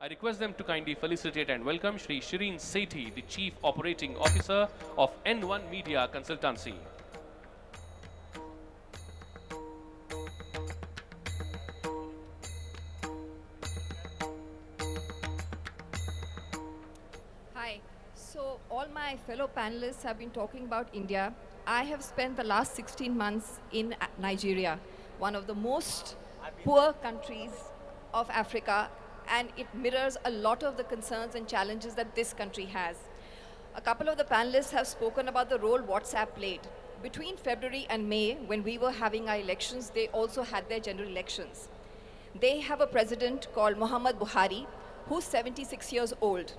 I request them to kindly felicitate and welcome Shri Shireen Sethi, the Chief Operating Officer of N1 Media Consultancy. Hi. So, all my fellow panelists have been talking about India. I have spent the last 16 months in Nigeria, one of the most poor countries of Africa, and it mirrors a lot of the concerns and challenges that this country has. A couple of the panelists have spoken about the role WhatsApp played. Between February and May, when we were having our elections, they also had their general elections. They have a president called Muhammad Buhari, who's 76 years old.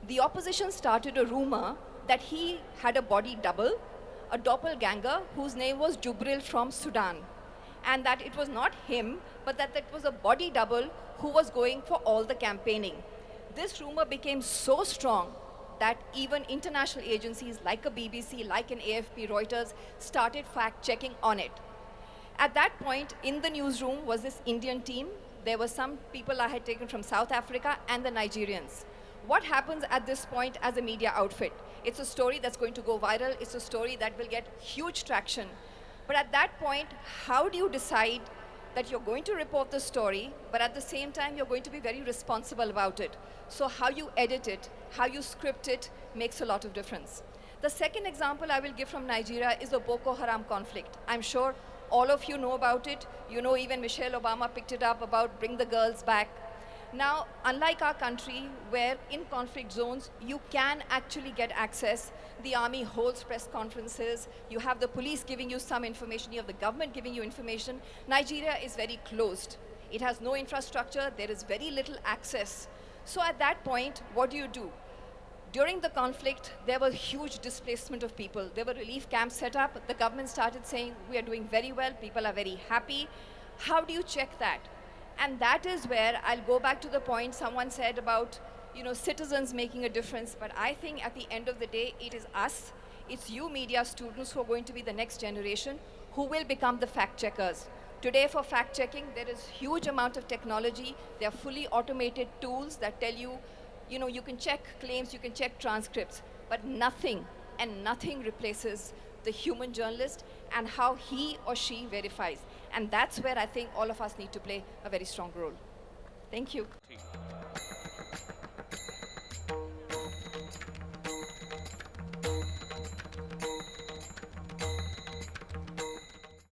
The opposition started a rumor that he had a body double, a doppelganger whose name was Jubril from Sudan, and that it was not him, but that it was a body double who was going for all the campaigning. This rumor became so strong that even international agencies like a BBC, like an AFP, Reuters, started fact-checking on it. At that point, in the newsroom was this Indian team. There were some people I had taken from South Africa and the Nigerians. What happens at this point as a media outfit? It's a story that's going to go viral. It's a story that will get huge traction. But at that point, how do you decide that you're going to report the story, but at the same time, you're going to be very responsible about it? So how you edit it, how you script it, makes a lot of difference. The second example I will give from Nigeria is the Boko Haram conflict. I'm sure all of you know about it. You know, even Michelle Obama picked it up about bring the girls back. Now, unlike our country, where in conflict zones, you can actually get access. The army holds press conferences. You have the police giving you some information. You have the government giving you information. Nigeria is very closed. It has no infrastructure. There is very little access. So at that point, what do you do? During the conflict, there was huge displacement of people. There were relief camps set up. The government started saying, we are doing very well. People are very happy. How do you check that? And that is where I'll go back to the point someone said about, citizens making a difference. But I think at the end of the day, it is us. It's you media students who are going to be the next generation who will become the fact checkers. Today for fact checking, there is huge amount of technology. There are fully automated tools that tell you, you can check claims, you can check transcripts, but nothing replaces the human journalist and how he or she verifies. And that's where I think all of us need to play a very strong role. Thank you.